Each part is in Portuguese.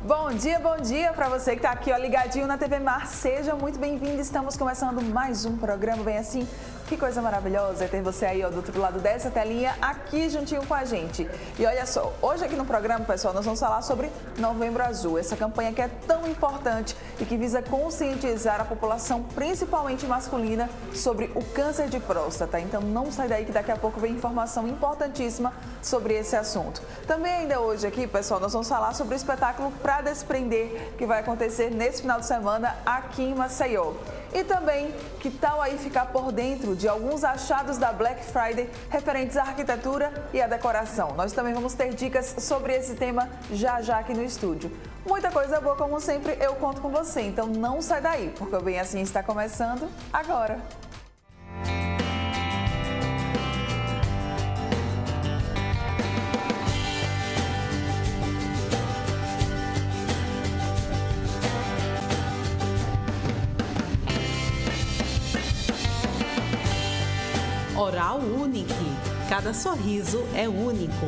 Bom dia para você que está aqui ligadinho na TV Mar. Seja muito bem-vindo. Estamos começando mais um programa bem assim. Que coisa maravilhosa é ter você aí do outro lado dessa telinha, aqui juntinho com a gente. E olha só, hoje aqui no programa, pessoal, nós vamos falar sobre Novembro Azul, essa campanha que é tão importante e que visa conscientizar a população, principalmente masculina, sobre o câncer de próstata. Então não sai daí que daqui a pouco vem informação importantíssima sobre esse assunto. Também ainda hoje aqui, pessoal, nós vamos falar sobre o espetáculo Pra Desprender, que vai acontecer nesse final de semana aqui em Maceió. E também, que tal aí ficar por dentro de alguns achados da Black Friday referentes à arquitetura e à decoração? Nós também vamos ter dicas sobre esse tema já aqui no estúdio. Muita coisa boa, como sempre, eu conto com você. Então não sai daí, porque o Bem Assim está começando agora. Oral Unique. Cada sorriso é único.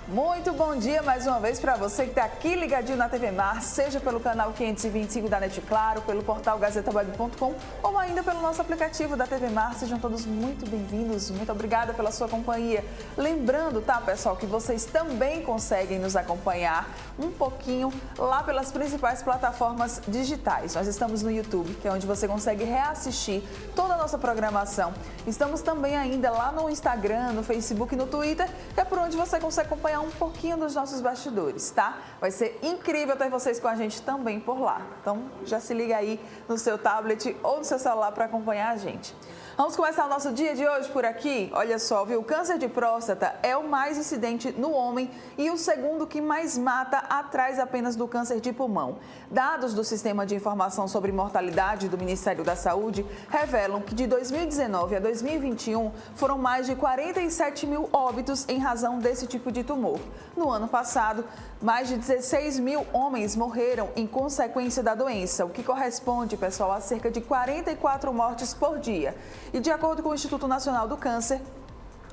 Muito bom dia mais uma vez para você que está aqui ligadinho na TV Mar, seja pelo canal 525 da NET Claro, pelo portal gazetaweb.com ou ainda pelo nosso aplicativo da TV Mar. Sejam todos muito bem-vindos, muito obrigada pela sua companhia. Lembrando, tá, pessoal, que vocês também conseguem nos acompanhar um pouquinho lá pelas principais plataformas digitais. Nós estamos no YouTube, que é onde você consegue reassistir toda a nossa programação. Estamos também ainda lá no Instagram, no Facebook e no Twitter, que é por onde você consegue acompanhar um pouquinho dos nossos bastidores, tá? Vai ser incrível ter vocês com a gente também por lá. Então, já se liga aí no seu tablet ou no seu celular para acompanhar a gente. Vamos começar o nosso dia de hoje por aqui. Olha só, viu? O câncer de próstata é o mais incidente no homem e o segundo que mais mata, atrás apenas do câncer de pulmão. Dados do Sistema de Informação sobre Mortalidade do Ministério da Saúde revelam que de 2019 a 2021 foram mais de 47 mil óbitos em razão desse tipo de tumor. No ano passado, mais de 16 mil homens morreram em consequência da doença, o que corresponde, pessoal, a cerca de 44 mortes por dia. E de acordo com o Instituto Nacional do Câncer,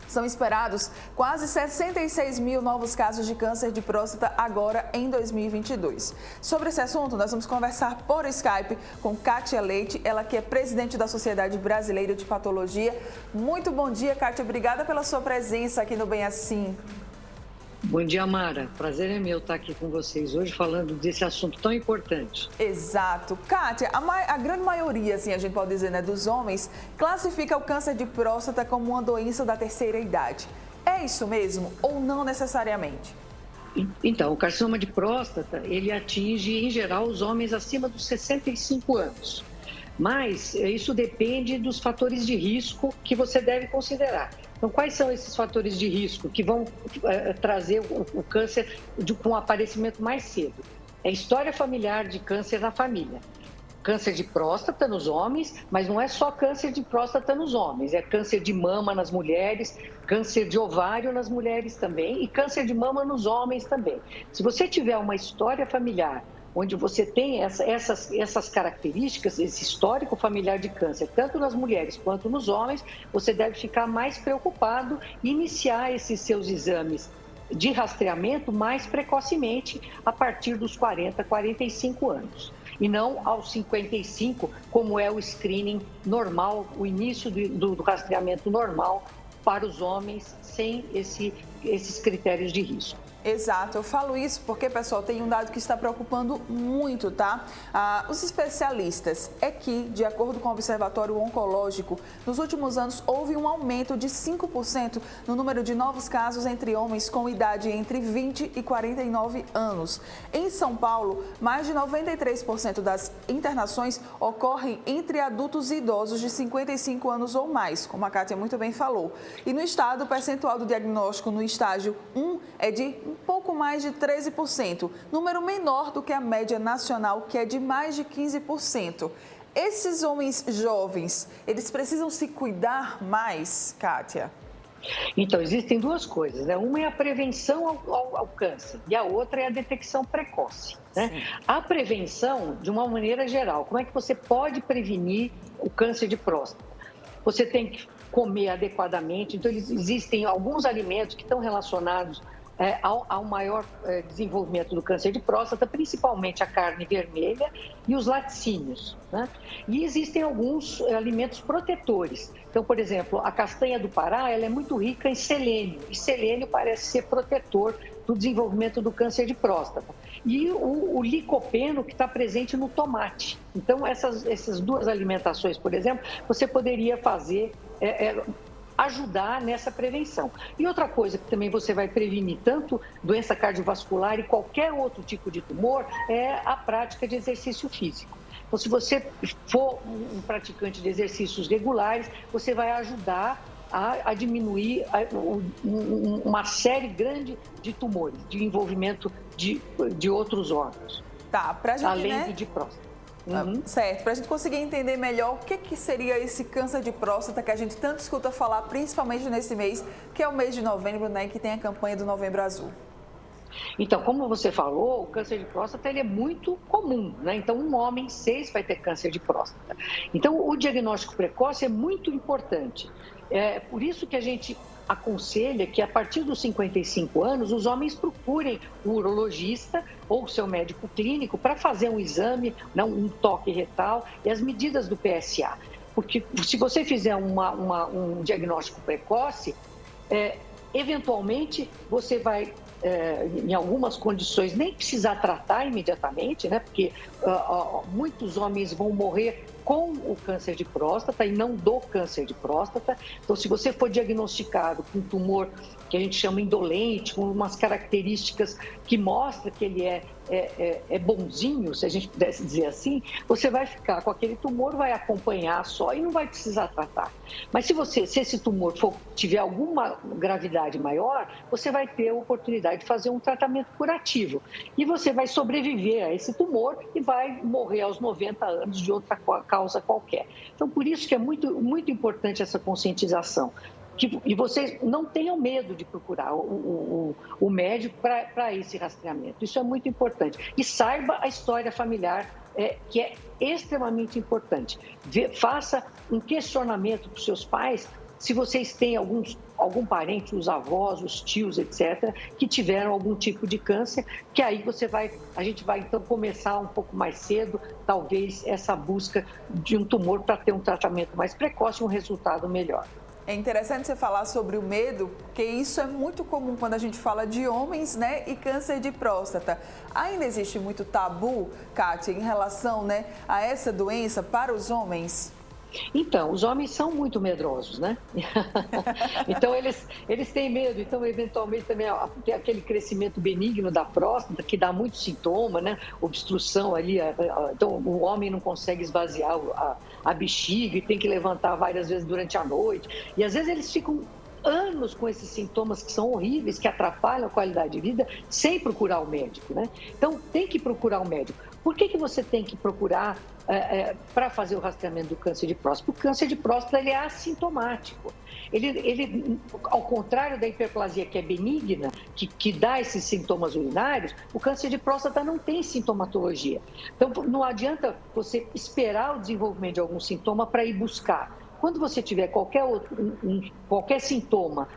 são esperados quase 66 mil novos casos de câncer de próstata agora em 2022. Sobre esse assunto, nós vamos conversar por Skype com Kátia Leite, ela que é presidente da Sociedade Brasileira de Patologia. Muito bom dia, Kátia. Obrigada pela sua presença aqui no Bem Assim. Bom dia, Mara. Prazer é meu estar aqui com vocês hoje falando desse assunto tão importante. Exato. Kátia, a grande maioria, assim, a gente pode dizer, né, dos homens, classifica o câncer de próstata como uma doença da terceira idade. É isso mesmo ou não necessariamente? Então, o carcinoma de próstata, ele atinge, em geral, os homens acima dos 65 anos. Mas isso depende dos fatores de risco que você deve considerar. Então, quais são esses fatores de risco que vão trazer o câncer com um aparecimento mais cedo? É história familiar de câncer na família. Câncer de próstata nos homens, mas não é só câncer de próstata nos homens, é câncer de mama nas mulheres, câncer de ovário nas mulheres também e câncer de mama nos homens também. Se você tiver uma história familiar onde você tem essas características, esse histórico familiar de câncer, tanto nas mulheres quanto nos homens, você deve ficar mais preocupado e iniciar esses seus exames de rastreamento mais precocemente, a partir dos 40, 45 anos. E não aos 55, como é o screening normal, o início do rastreamento normal para os homens, sem esses critérios de risco. Exato, eu falo isso porque, pessoal, tem um dado que está preocupando muito, tá? Os especialistas é que, de acordo com o Observatório Oncológico, nos últimos anos houve um aumento de 5% no número de novos casos entre homens com idade entre 20 e 49 anos. Em São Paulo, mais de 93% das internações ocorrem entre adultos e idosos de 55 anos ou mais, como a Kátia muito bem falou. E no estado, o percentual do diagnóstico no estágio 1 é de um pouco mais de 13%, número menor do que a média nacional, que é de mais de 15%. Esses homens jovens, eles precisam se cuidar mais, Kátia? Então, existem duas coisas, né? Uma é a prevenção ao câncer e a outra é a detecção precoce, né? A prevenção, de uma maneira geral, como é que você pode prevenir o câncer de próstata? você tem que comer adequadamente. Então, existem alguns alimentos que estão relacionados ao maior desenvolvimento do câncer de próstata, principalmente a carne vermelha e os laticínios, né? E existem alguns alimentos protetores. Então, por exemplo, a castanha do Pará, ela é muito rica em selênio, e selênio parece ser protetor do desenvolvimento do câncer de próstata. E o licopeno, que está presente no tomate. Então, essas duas alimentações, por exemplo, você poderia fazer... ajudar nessa prevenção. E outra coisa que também você vai prevenir tanto doença cardiovascular e qualquer outro tipo de tumor é a prática de exercício físico. Então, se você for um praticante de exercícios regulares, você vai ajudar a diminuir uma série grande de tumores, de envolvimento de outros órgãos, tá, pra gente, além né? do de próstata. Certo, para a gente conseguir entender melhor o que seria esse câncer de próstata que a gente tanto escuta falar, principalmente nesse mês, que é o mês de novembro, né, que tem a campanha do Novembro Azul. Então, como você falou, o câncer de próstata ele é muito comum, né? Então, um homem em 6 vai ter câncer de próstata. Então, o diagnóstico precoce é muito importante. É por isso que a gente aconselha que a partir dos 55 anos os homens procurem o urologista ou o seu médico clínico para fazer um exame, um toque retal e as medidas do PSA. Porque se você fizer um diagnóstico precoce, eventualmente você vai, em algumas condições, nem precisar tratar imediatamente, né? Porque muitos homens vão morrer com o câncer de próstata e não do câncer de próstata. Então, se você for diagnosticado com um tumor que a gente chama indolente, com umas características que mostram que ele é bonzinho, se a gente pudesse dizer assim, você vai ficar com aquele tumor, vai acompanhar só e não vai precisar tratar. Mas se esse tumor tiver alguma gravidade maior, você vai ter a oportunidade de fazer um tratamento curativo. E você vai sobreviver a esse tumor e vai morrer aos 90 anos de outra causa qualquer. Então, por isso que é muito, muito importante essa conscientização. E vocês não tenham medo de procurar o médico para esse rastreamento. Isso é muito importante. E saiba a história familiar, que é extremamente importante. Faça um questionamento para os seus pais, se vocês têm algum parente, os avós, os tios, etc., que tiveram algum tipo de câncer, que aí a gente vai então começar um pouco mais cedo, talvez, essa busca de um tumor para ter um tratamento mais precoce e um resultado melhor. É interessante você falar sobre o medo, porque isso é muito comum quando a gente fala de homens, né, e câncer de próstata. Ainda existe muito tabu, Kátia, em relação, né, a essa doença para os homens? Então, os homens são muito medrosos, né? Então, eles têm medo. Então, eventualmente, também tem aquele crescimento benigno da próstata, que dá muito sintoma, né? Obstrução ali. Então, o homem não consegue esvaziar a bexiga e tem que levantar várias vezes durante a noite. E, às vezes, eles ficam anos com esses sintomas que são horríveis, que atrapalham a qualidade de vida, sem procurar o médico, né? Então, tem que procurar o médico. Por que você tem que procurar para fazer o rastreamento do câncer de próstata? Porque o câncer de próstata ele é assintomático. Ele, ao contrário da hiperplasia, que é benigna, que dá esses sintomas urinários, o câncer de próstata não tem sintomatologia. Então, não adianta você esperar o desenvolvimento de algum sintoma para ir buscar. Quando você tiver qualquer sintoma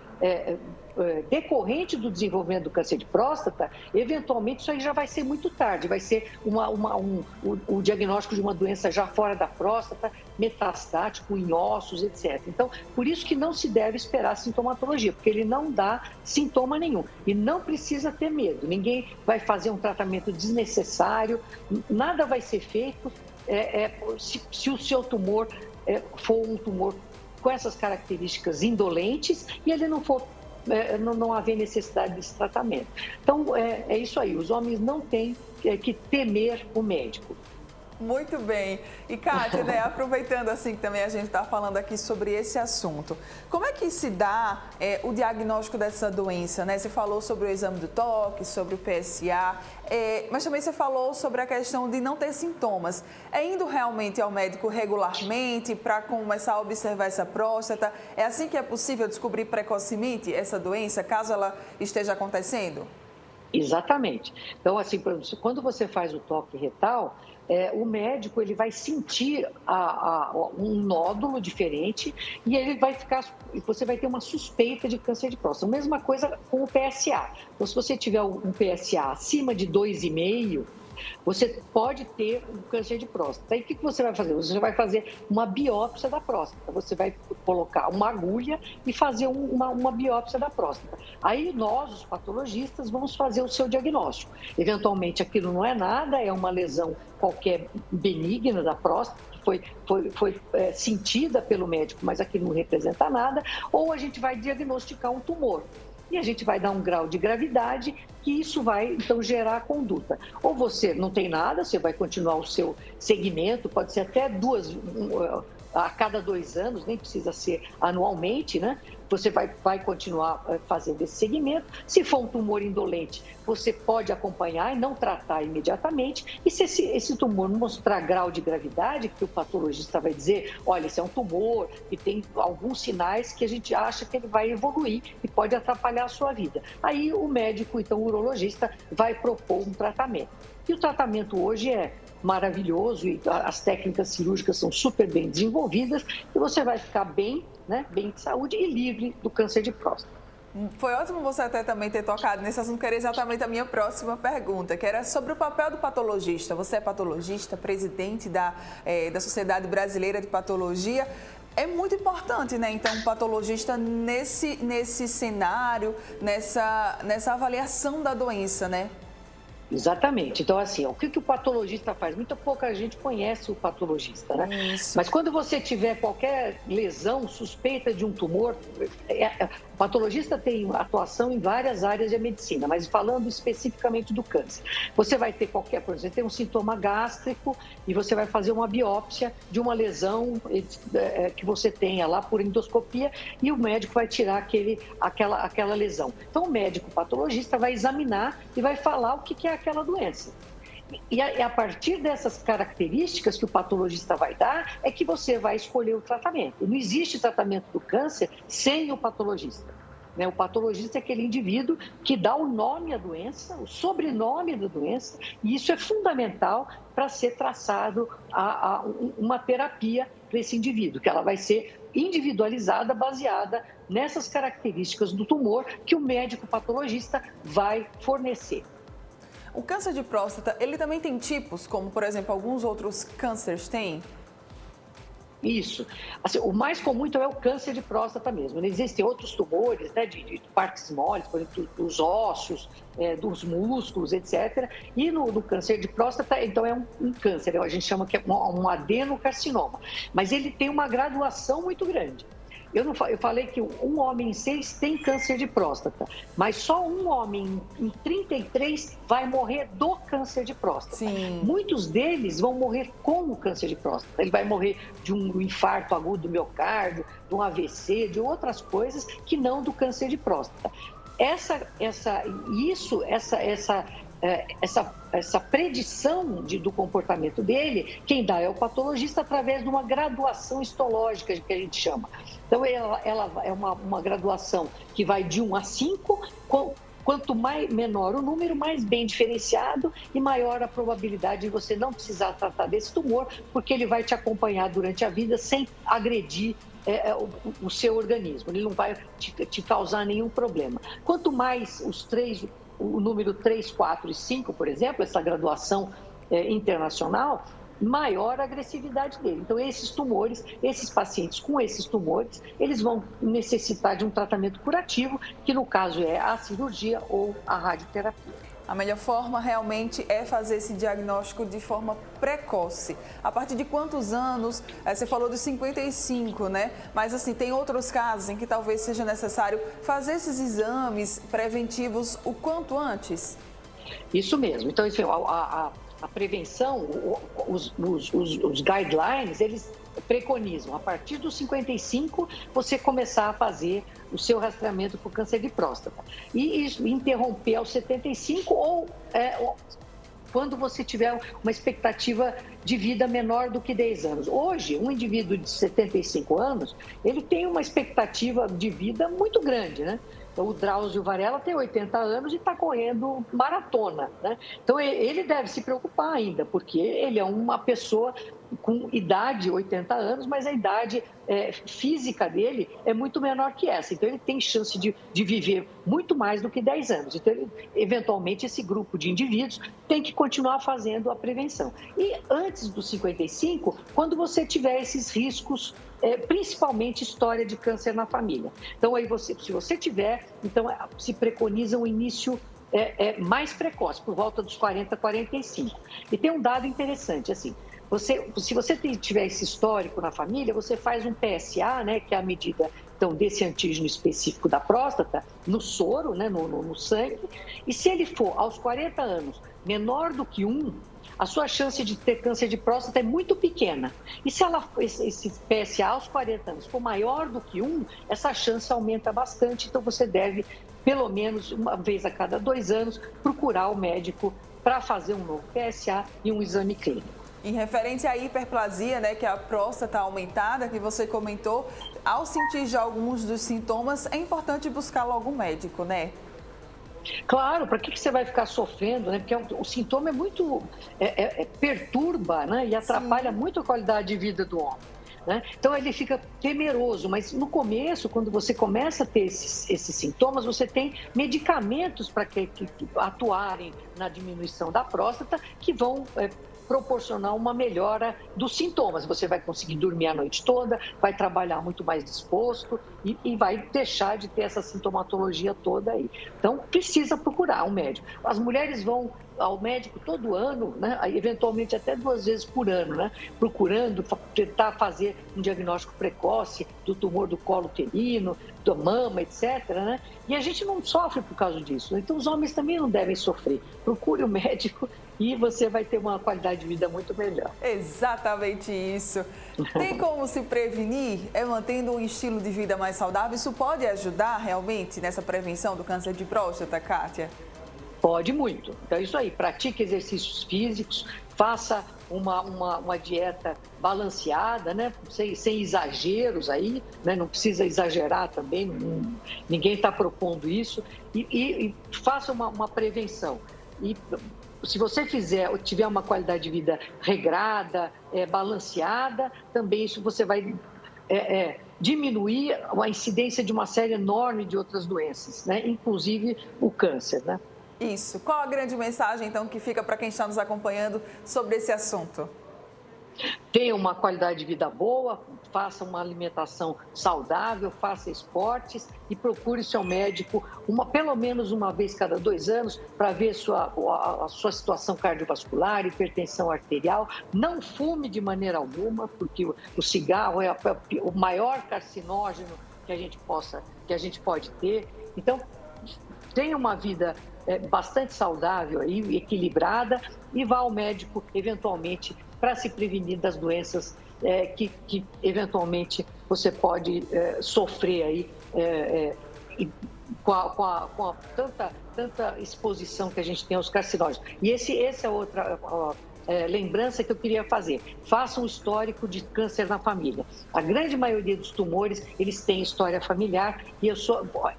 decorrente do desenvolvimento do câncer de próstata, eventualmente isso aí já vai ser muito tarde, vai ser o diagnóstico de uma doença já fora da próstata, metastático, em ossos, etc. Então, por isso que não se deve esperar sintomatologia, porque ele não dá sintoma nenhum. E não precisa ter medo, ninguém vai fazer um tratamento desnecessário, nada vai ser feito se o seu tumor for um tumor com essas características indolentes e ele não haver necessidade desse tratamento. Então, é isso aí, os homens não têm que temer o médico. Muito bem. E, Kátia, né, aproveitando assim que também a gente está falando aqui sobre esse assunto, como é que se dá o diagnóstico dessa doença, né? Você falou sobre o exame do toque, sobre o PSA, mas também você falou sobre a questão de não ter sintomas. É indo realmente ao médico regularmente para começar a observar essa próstata? É assim que é possível descobrir precocemente essa doença, caso ela esteja acontecendo? Exatamente. Então, assim, por exemplo, quando você faz o toque retal, o médico ele vai sentir um nódulo diferente e ele vai ficar, você vai ter uma suspeita de câncer de próstata. Mesma coisa com o PSA. Então, se você tiver um PSA acima de 2,5, você pode ter um câncer de próstata. Aí o que você vai fazer? Você vai fazer uma biópsia da próstata. Você vai colocar uma agulha e fazer uma biópsia da próstata. Aí nós, os patologistas, vamos fazer o seu diagnóstico. Eventualmente aquilo não é nada, é uma lesão qualquer benigna da próstata, foi sentida pelo médico, mas aquilo não representa nada, ou a gente vai diagnosticar um tumor. E a gente vai dar um grau de gravidade que isso vai, então, gerar a conduta. Ou você não tem nada, você vai continuar o seu segmento, pode ser até a cada 2 anos, nem precisa ser anualmente, né? Você vai continuar fazendo esse segmento. Se for um tumor indolente, você pode acompanhar e não tratar imediatamente. E se esse tumor mostrar grau de gravidade, que o patologista vai dizer, olha, esse é um tumor e tem alguns sinais que a gente acha que ele vai evoluir e pode atrapalhar a sua vida. Aí o médico, então o urologista, vai propor um tratamento. E o tratamento hoje é maravilhoso e as técnicas cirúrgicas são super bem desenvolvidas e você vai ficar bem, né, bem de saúde e livre do câncer de próstata. Foi ótimo você até também ter tocado nesse assunto, que era exatamente a minha próxima pergunta, que era sobre o papel do patologista. Você é patologista, presidente da Sociedade Brasileira de Patologia. É muito importante, né, então, o patologista nesse cenário, nessa avaliação da doença, né? Exatamente. Então, assim, o que o patologista faz? Muito pouca gente conhece o patologista, né? Isso. Mas quando você tiver qualquer lesão, suspeita de um tumor, o patologista tem atuação em várias áreas da medicina, mas falando especificamente do câncer. Você vai ter por exemplo, você tem um sintoma gástrico e você vai fazer uma biópsia de uma lesão que você tenha lá por endoscopia e o médico vai tirar aquela lesão. Então, o médico patologista vai examinar e vai falar o que é aquela doença. E a partir dessas características que o patologista vai dar, é que você vai escolher o tratamento. Não existe tratamento do câncer sem o patologista. O patologista é aquele indivíduo que dá o nome à doença, o sobrenome da doença, e isso é fundamental para ser traçado uma terapia para esse indivíduo, que ela vai ser individualizada, baseada nessas características do tumor que o médico patologista vai fornecer. O câncer de próstata, ele também tem tipos, como, por exemplo, alguns outros cânceres têm? Isso. Assim, o mais comum, então, é o câncer de próstata mesmo. Existem outros tumores, né, de partes moles, por exemplo, dos ossos, dos músculos, etc. E no câncer de próstata, então, é um câncer, a gente chama que é um adenocarcinoma. Mas ele tem uma graduação muito grande. Eu falei que um homem em 6 tem câncer de próstata, mas só um homem em 33 vai morrer do câncer de próstata. Sim. Muitos deles vão morrer com o câncer de próstata. Ele vai morrer de um infarto agudo do miocárdio, de um AVC, de outras coisas que não do câncer de próstata. Essa predição do comportamento dele, quem dá é o patologista através de uma graduação histológica, que a gente chama. Então, ela é uma graduação que vai de 1 a 5, quanto menor o número, mais bem diferenciado e maior a probabilidade de você não precisar tratar desse tumor, porque ele vai te acompanhar durante a vida sem agredir o seu organismo, ele não vai te causar nenhum problema. Quanto mais o número 3, 4 e 5, por exemplo, essa graduação internacional, maior a agressividade dele. Então, esses pacientes com esses tumores, eles vão necessitar de um tratamento curativo, que no caso é a cirurgia ou a radioterapia. A melhor forma realmente é fazer esse diagnóstico de forma precoce. A partir de quantos anos? Você falou dos 55, né? Mas assim, tem outros casos em que talvez seja necessário fazer esses exames preventivos o quanto antes? Isso mesmo. Então, enfim, a prevenção, os guidelines, eles preconizam, a partir dos 55, você começar a fazer o seu rastreamento para o câncer de próstata. E interromper aos 75 ou quando você tiver uma expectativa de vida menor do que 10 anos. Hoje, um indivíduo de 75 anos, ele tem uma expectativa de vida muito grande, né? O Drauzio Varela tem 80 anos e está correndo maratona, né? Então, ele deve se preocupar ainda, porque ele é uma pessoa com idade, 80 anos, mas a idade física dele é muito menor que essa. Então, ele tem chance de viver muito mais do que 10 anos. Então, eventualmente, esse grupo de indivíduos tem que continuar fazendo a prevenção. E antes dos 55, quando você tiver esses riscos, principalmente história de câncer na família. Então, aí se você tiver, então se preconiza um início mais precoce, por volta dos 40, 45. E tem um dado interessante, assim, se você tiver esse histórico na família, você faz um PSA, né, que é a medida então, desse antígeno específico da próstata, no soro, né, no sangue, e se ele for aos 40 anos menor do que 1, a sua chance de ter câncer de próstata é muito pequena. E se esse PSA aos 40 anos for maior do que 1, essa chance aumenta bastante, então você deve, pelo menos uma vez a cada 2 anos, procurar o médico para fazer um novo PSA e um exame clínico. Em referente à hiperplasia, né, que é a próstata aumentada, que você comentou, ao sentir já alguns dos sintomas, é importante buscar logo um médico, né? Claro, para que você vai ficar sofrendo, né? Porque o sintoma é muito... perturba, né? E atrapalha muito a qualidade de vida do homem, né? Então, ele fica temeroso, mas no começo, quando você começa a ter esses sintomas, você tem medicamentos para que atuarem na diminuição da próstata, que vão proporcionar uma melhora dos sintomas. Você vai conseguir dormir a noite toda, vai trabalhar muito mais disposto e vai deixar de ter essa sintomatologia toda aí. Então, precisa procurar um médico. As mulheres vão ao médico todo ano, né? Eventualmente até 2 vezes por ano, né? Procurando tentar fazer um diagnóstico precoce do tumor do colo uterino, da mama, etc., né? E a gente não sofre por causa disso. Então, os homens também não devem sofrer. Procure o médico e você vai ter uma qualidade de vida muito melhor. Exatamente isso. Tem como se prevenir mantendo um estilo de vida mais saudável? Isso pode ajudar realmente nessa prevenção do câncer de próstata, Kátia? Pode muito. Então, é isso aí. Pratique exercícios físicos, faça uma dieta balanceada, né? Sem exageros aí, né? Não precisa exagerar também, ninguém está propondo isso. E faça uma prevenção. E se você tiver uma qualidade de vida regrada, balanceada, também isso você vai diminuir a incidência de uma série enorme de outras doenças, né? Inclusive o câncer, né? Isso. Qual a grande mensagem, então, que fica para quem está nos acompanhando sobre esse assunto? Tenha uma qualidade de vida boa, faça uma alimentação saudável, faça esportes e procure seu médico pelo menos uma vez cada 2 anos para ver a sua situação cardiovascular, hipertensão arterial. Não fume de maneira alguma, porque o cigarro é o maior carcinógeno que a gente pode ter. Então, tenha uma vida bastante saudável aí, equilibrada, e vá ao médico eventualmente para se prevenir das doenças que eventualmente você pode sofrer aí com tanta exposição que a gente tem aos carcinógenos. E essa é outra lembrança que eu queria fazer. Faça um histórico de câncer na família. A grande maioria dos tumores, eles têm história familiar e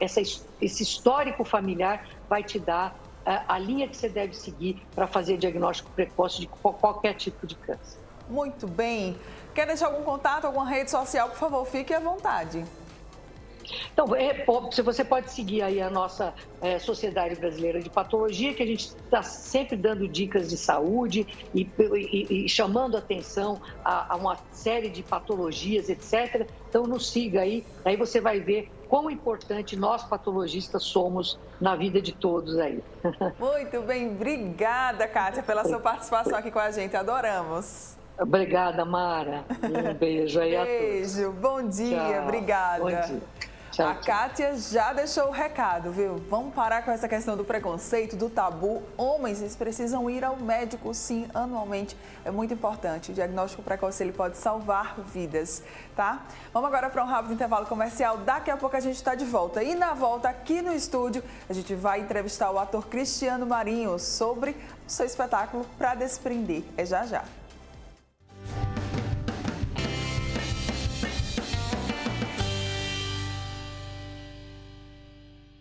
esse histórico familiar vai te dar a linha que você deve seguir para fazer diagnóstico precoce de qualquer tipo de câncer. Muito bem. Quer deixar algum contato, alguma rede social? Por favor, fique à vontade. Então, você pode seguir aí a nossa Sociedade Brasileira de Patologia, que a gente está sempre dando dicas de saúde e chamando atenção a uma série de patologias, etc. Então, nos siga aí você vai ver quão importante nós patologistas somos na vida de todos aí. Muito bem, obrigada, Kátia, pela sua participação aqui com a gente, adoramos. Obrigada, Mara. Um beijo aí a todos. Beijo, bom dia, Tchau. obrigada. Bom dia. Tchau, A Kátia já deixou o recado, viu? Vamos parar com essa questão do preconceito, do tabu. Homens, eles precisam ir ao médico, sim, anualmente. É muito importante. O diagnóstico precoce, ele pode salvar vidas, tá? Vamos agora para um rápido intervalo comercial. Daqui a pouco a gente está de volta. E na volta, aqui no estúdio, a gente vai entrevistar o ator Cristiano Marinho sobre o seu espetáculo Pra Desprender. É já já.